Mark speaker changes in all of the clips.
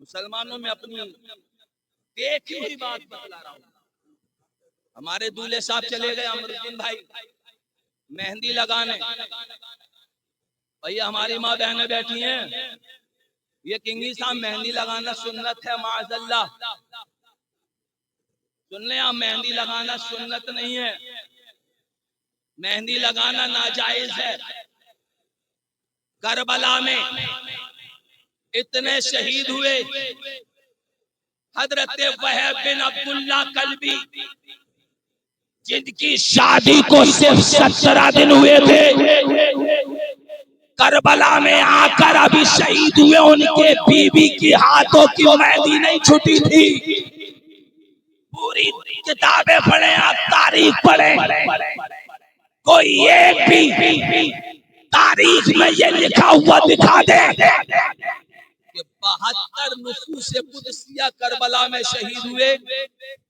Speaker 1: मुसलमानों में अपनी देखी हुई बात बतला रहा हूं। हमारे दूल्हे साहब चले गए अमरुद्दीन भाई मेहंदी लगाने। भैया हमारी माँ बहनें बैठी हैं, ये किंगी साहब मेहंदी लगाना सुन्नत है माअज़ल्लाह। सुन ले, आप मेहंदी लगाना सुन्नत नहीं है, मेहंदी लगाना नाजायज है। करबला में इतने शहीद हुए, हजरत वहब बिन अब्दुल्ला कल्बी जिनकी शादी को सिर्फ 17 दिन हुए थे, करबला में आकर अभी शहीद हुए, उनके बीवी की हाथों की मेहंदी नहीं छूटी थी। पूरी किताबें पढ़े, आप तारीख पढ़े, कोई एक भी तारीख में ये लिखा हुआ दिखा दे कि 72 नुफूस कुदसिया करबला में शहीद हुए,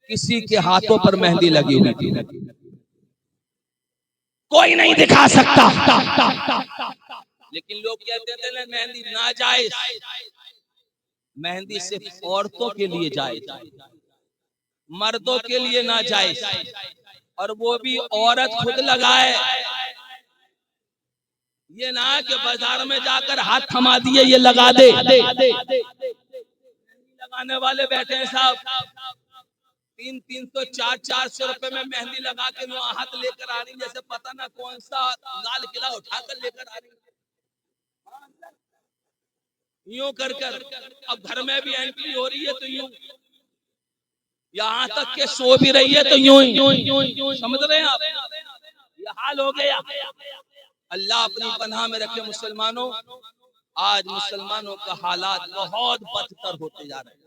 Speaker 1: किसी के हाथों पर मेहंदी लगी हुई थी। कोई नहीं दिखा सकता। लेकिन लोग कहते थे ना मेहंदी नाजायज, मेहंदी सिर्फ औरतों के लिए जायज, मर्दों के लिए नाजायज, और वो भी औरत खुद लगाए। ये ना कि बाजार में जाकर हाथ थमा दिए ये लगा दे। लगाने वाले बैठे हैं साहब, 300 400 रुपए में मेहंदी लगा के वो हाथ लेकर आ रही, जैसे पता ना कौन सा लाल किला उठाकर लेकर आ रही, यूं कर कर। अब घर में भी एंट्री हो रही है तो यूं, यहाँ तक के सो भी रही है तो यूं यूं, समझ रहे हैं आप, ये हाल हो गया। अल्लाह अपनी पनाह में रखे मुसलमानों। आज मुसलमानों का हालात बहुत बदतर होते जा रहे हैं।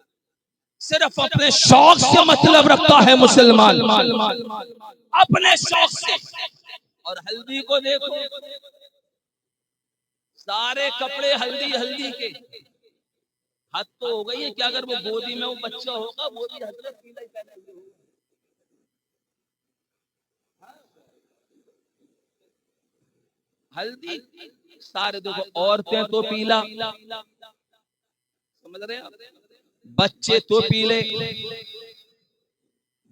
Speaker 1: सिर्फ अपने शौक से मतलब रखता है मुसलमान, अपने शौक से। और हल्दी को देखो, सारे कपड़े हल्दी हल्दी के। हद तो हो गई है कि अगर वो गोदी में वो बच्चा होगा वो भी हजरत पीला ही पहने हुए। हल्दी सारे देखो, औरतें तो पीला, समझ रहे हैं, बच्चे तो पीले,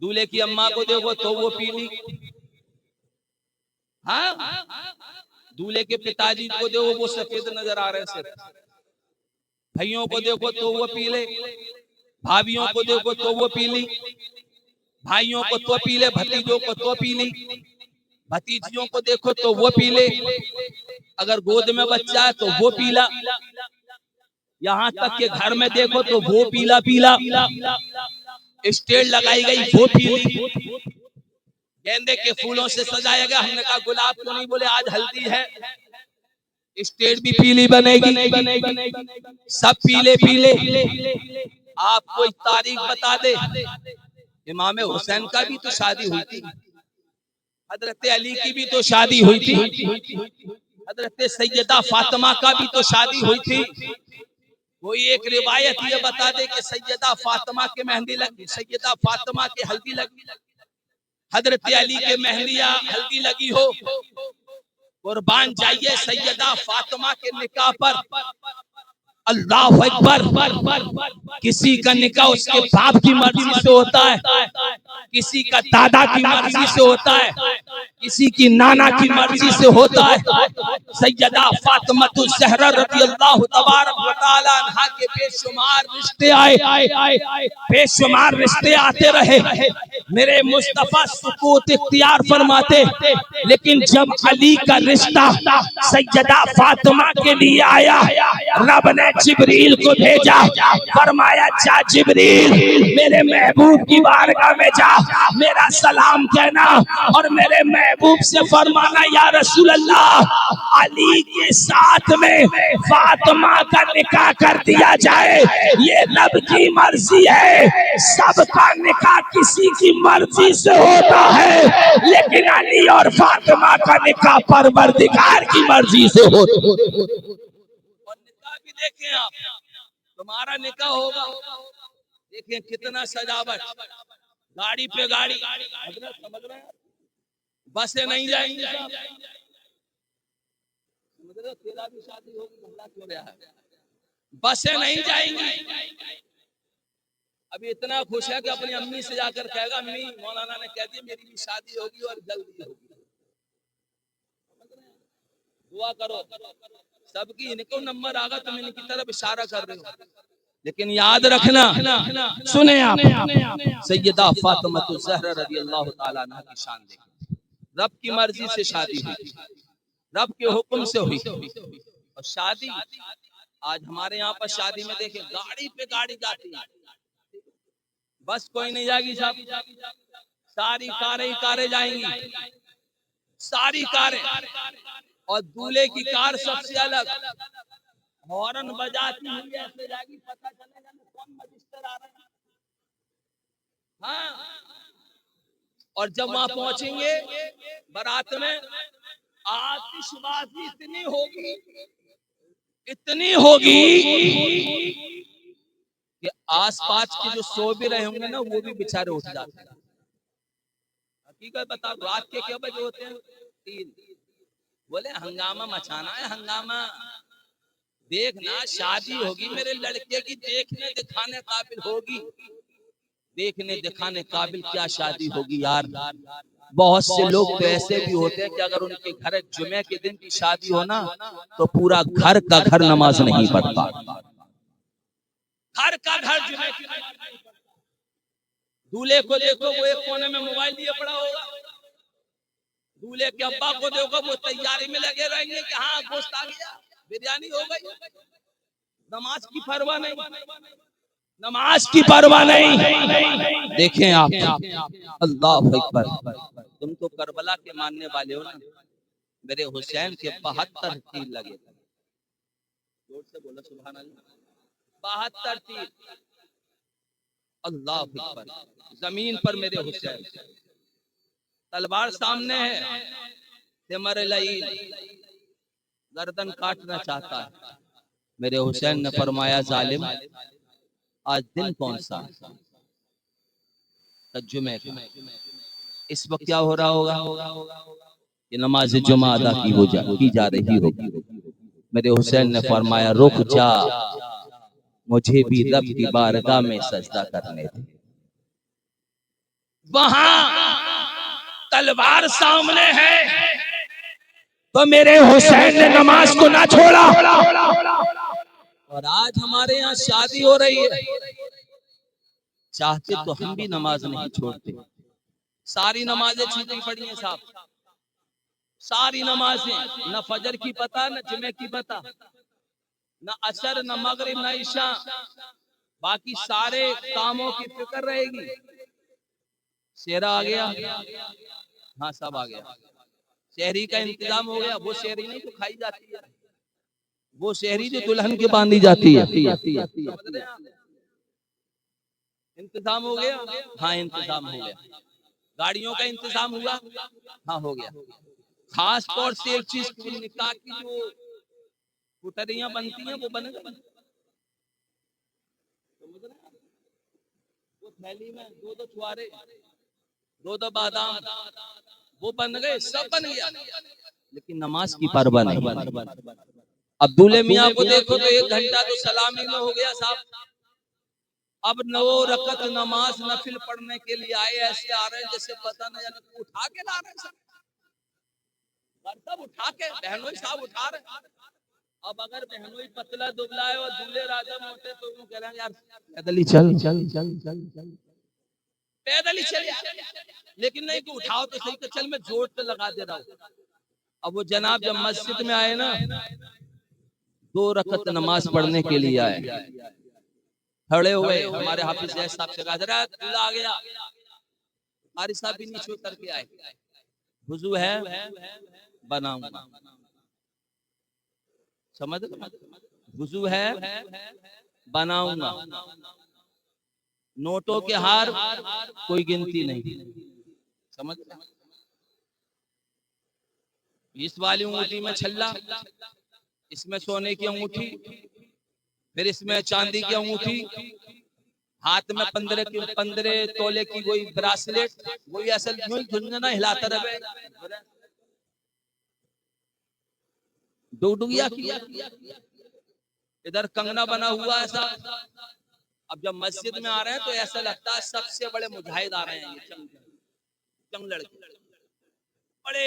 Speaker 1: दूल्हे की अम्मा को देखो तो वो पीली, हाँ, दूल्हे के पिताजी को देखो वो सफेद नजर आ रहे हैं सिर्फ, भाइयों को देखो तो वो पीले, भाभियों को देखो तो वो पीली, भाइयों को तो पीले, भतीजों को तो पीली, भतीजियों को देखो तो वो पीले, अगर गोद में बच्चा है तो वो पीला, यहाँ तक के घर में देखो तो वो पीला पीला, स्टेज लगाई गई वो पीली, गेंदे के फूलों से सजाया गया। हमने कहा गुलाब क्यों नहीं, बोले आज हल्दी है, स्टेज भी पीली बनेगी, सब पीले पीले। आप कोई तारीख बता दे, इमाम हुसैन का भी तो शादी हुई थी, हजरत अली की भी तो शादी हुई थी, हजरत सैयदा फातिमा का भी तो शादी हुई थी। कोई एक रिवायत ये बता दे कि सैयदा फातिमा के मेहंदी लगी, सैयदा फातिमा के हल्दी लगी, हजरत अली के मेहंदिया हल्दी लगी हो। कुर्बान जाइए सैयदा फातिमा के निकाह पर, अल्लाह अकबर। किसी का निकाह उसके बाप की मर्जी से होता है, किसी का दादा की मर्जी से होता है, किसी की नाना की मर्जी से होता है। सैयदा फातिमातुज़ ज़हरा रज़ियल्लाहु तबारक व तआला अन्हा के बेशुमार रिश्ते आए, बेशुमार रिश्ते आते रहे। मेरे मुस्तफा सुकूत इख्तियार फरमाते, लेकिन जब अली का रिश्ता सैयदा फातिमा के लिए आया, रब ने जिब्रील को भेजा, फरमाया जा जिब्रील मेरे महबूब की बारगाह में जा, मेरा सलाम कहना और मेरे महबूब से फरमाना या रसूल अल्लाह अली के साथ में फातिमा का निकाह कर दिया जाए, ये रब की मर्जी है। सबका निकाह किसी की मर्जी से होता है, लेकिन अली और फातिमा का निकाह परवरदिगार की मर्जी से होता है। और निकाह भी देखें आप, तुम्हारा निकाह होगा, देखें कितना सजावट, गाड़ी पे गाड़ी, समझ रहे हैं, बसें नहीं जाएंगी, तेरा भी शादी होगी, क्यों रहा है, बसें नहीं जाएंगी, अभी इतना खुश है कि अपनी अम्मी से जाकर कहेगा अम्मी मौलाना ने कह दिया मेरी भी शादी होगी और जल्दी होगी। दुआ करो सबकी, इनको नंबर आगा तुम इनकी तरफ इशारा कर रहे हो। लेकिन याद रखना, सुने आप, सैयदा फातिमा ज़हरा रज़ियल्लाहु ताला अन्हा की शान देखिए। रब की मर्जी से शादी हुई, रब के हुक्म से हुई। और शादी आज हमारे यहाँ पर शादी में देखें गाड़ी पे गाड़ी जाती है, बस कोई नहीं जाएगी साहब, सारी कारें ही कारें जाएंगी, सारी कारें। और दूल्हे की कार सबसे अलग, हॉर्न बजाती हुई ऐसे जाएगी, पता चलेगा ना कौन मजिस्टर आ रहा है। हाँ, और जब वहां पहुंचेंगे बारात में, आतिशबाजी इतनी होगी, इतनी होगी कि आसपास के जो सो भी रहे होंगे ना वो भी बेचारे उठ जाते हैं। हकीकत बता, रात के क्या बजे होते हैं? 3। बोले हंगामा मचाना है, हंगामा। देखना शादी होगी मेरे लड़के की, देखने दिखाने काबिल होगी, देखने दिखाने काबिल क्या शादी होगी यार। बहुत से लोग तो ऐसे भी होते हैं कि अगर उनके घर जुमे के दिन की शादी हो ना तो पूरा घर का घर नमाज नहीं पढ़ता, घर का घर जुमे की नमाज नहीं पढ़ता। दूल्हे को देखो वो एक कोने में मोबाइल लिए पड़ा होगा, दूल्हे के अब्बा को देखो वो तैयारी में लगे रहेंगे कि हाँ गोश्त आ गया, बिरयानी हो गई। नमाज की परवाह नहीं, नमाज की परवाह नहीं। देखें आप, अल्लाह अकबर। तुम तो करबला के मानने वाले हो ना, मेरे हुसैन के 72 तीर लगे थे। जोर से बोलो सुभान अल्लाह। 72 तीर, अल्लाह अकबर। जमीन पर मेरे हुसैन, तलवार सामने है, तिमर लईल गर्दन काटना चाहता है। मेरे हुसैन ने फरमाया जालिम आज दिन कौन सा? जुमे का। इस वक्त क्या हो रहा होगा? ये नमाज जुमा अदा की जा रही होगी। मेरे हुसैन ने फरमाया रुक जा, मुझे भी रब की बारगाह में सजदा करने दे। वहां तलवार सामने है तो मेरे हुसैन ने नमाज को ना छोड़ा। और आज हमारे यहाँ शादी हो रही है, चाहते तो हम भी नमाज नहीं छोड़ते। सारी नमाजें छूटी पड़ी हैं साहब, सारी नमाजें, न फजर की पता, न जुमे की पता, न असर, न मगरिब, न ईशा, बाकी सारे कामों की फिक्र रहेगी। शेरा आ गया, हाँ सब आ गया, शहरी का इंतजाम हो गया। वो शहरी नहीं तो खाई जाती है, वो शहरी जो दुल्हन के बांधी जाती है। इंतजाम हो गया, हाँ इंतजाम हो गया। गाड़ियों का इंतजाम हुआ, हाँ हो गया। खास तौर से एक चीज, निकाह की जो पुटरियां बनती हैं वो बन गई। वो थैली में 2-2 छुआरे, 2-2 बादाम, वो बन गए, सब बन गया, लेकिन नमाज की परवाह नहीं। अब दूल्हे मियाँ को देखो तो 1 घंटा तो सलामी में हो गया साहब। अब 9 रकत नमाज नफिल पढ़ने के लिए आए, ऐसे आ रहे हैं जैसे पता नहीं जाने उठा के ला रहे हैं सब, सब उठा के बहनोई साहब उठा रहे। अब अगर बहनोई पतला दुबला है और दूल्हे राजा में होते तो कह रहे हैं यार पैदल ही चल चल चल चल चल, पैदल ही चल, लेकिन नहीं कि उठाओ तो सही, तो चल मैं जोर तो लगा दे रहा हूँ। अब वो जनाब जब मस्जिद में आए ना, 2 रकत नमाज पढ़ने के लिए आए, खड़े हुए, हमारे हाफिज साहब से कहा दूल्हा आ गया, हारी साहब भी नीचे उतर के आए, वुजू है बनाऊंगा, समझ, वुजू है बनाऊंगा, नोटों के हार कोई गिनती नहीं, समझ। इस वाली अंगूठी में छल्ला, इसमें सोने की अंगूठी, फिर इसमें चांदी की अंगूठी, हाथ में 15 तोले की कोई ब्रासलेट, वही असल झुंझुना हिलाता रहे, डुगडुगिया किया, इधर कंगना बना हुआ ऐसा, अब जब मस्जिद में आ रहे हैं तो ऐसा लगता है सबसे बड़े मुजाहिद आ रहे हैं, ये जंग लड़के बड़े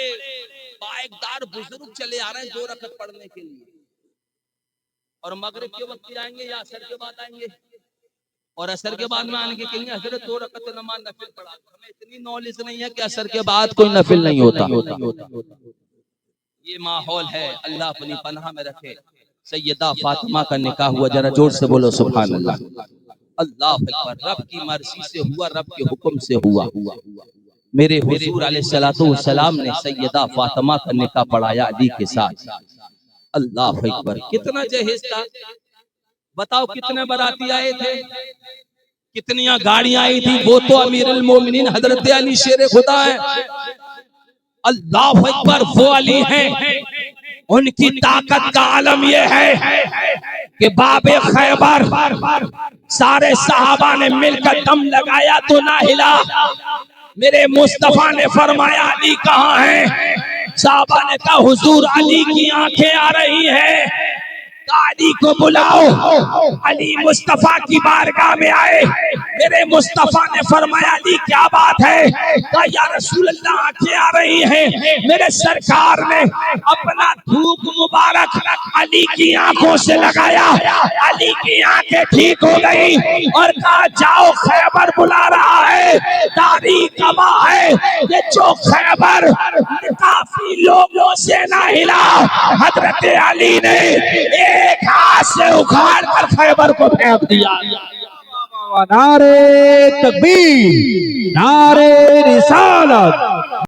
Speaker 1: बाइकदार बुजुर्ग चले आ रहे हैं 2 रकत पढ़ने के लिए, और मगरिब के वक्त आएंगे या असर के बाद आएंगे, और असर के बाद में आने के कहेंगे हजरत 2 रकत नमाज नफिल पढ़ा। हमें इतनी नॉलेज नहीं है कि असर के बाद कोई नफिल नहीं होता। ये माहौल है, अल्लाह अपनी पनाह में रखे। सैयदा फातिमा का निकाह हुआ, जरा जोर से बोलो सुभान अल्लाह। अल्लाह अकबर, रब की मर्जी से हुआ, रब के हुक्म से हुआ। मेरे हुजूर अलैहिस्सलातु वस्सलाम ने सैयदा फातिमा का निकाह पढ़ाया अली के साथ। अल्लाह अकबर, कितना जहेज था बताओ, कितने बाराती आए थे, कितनी गाड़ियां आई थी। वो तो अमीरुल मोमिनीन हजरत अली शेर खुदा है। अल्लाह अकबर, वो अली हैं, उनकी ताकत का आलम यह है कि बाबे खैबर सारे सहाबा ने मिलकर दम लगाया तो ना हिला। मेरे मुस्तफा ने फरमाया अली कहाँ है? सहाबा ने कहा हुजूर अली की आंखें आ रही हैं, अली को बुलाओ। अली मुस्तफा की बारगाह में आए। मेरे मुस्तफा ने फरमाया अली क्या बात है? कहा या रसूल अल्लाह आंखें आ रही हैं। मेरे सरकार ने अपना थूक मुबारक अली की आंखों से लगाया, अली की आंखें ठीक हो गई और कहा जाओ खैबर बुला रहा है। तारीख गवाह है कि जो खैबर काफी लोगों से ना हिला, हजरत अली ने एक हाथ से उखाड़ कर खैबर को फेंक दिया।
Speaker 2: नारे तकबीर, नारे रिसालत,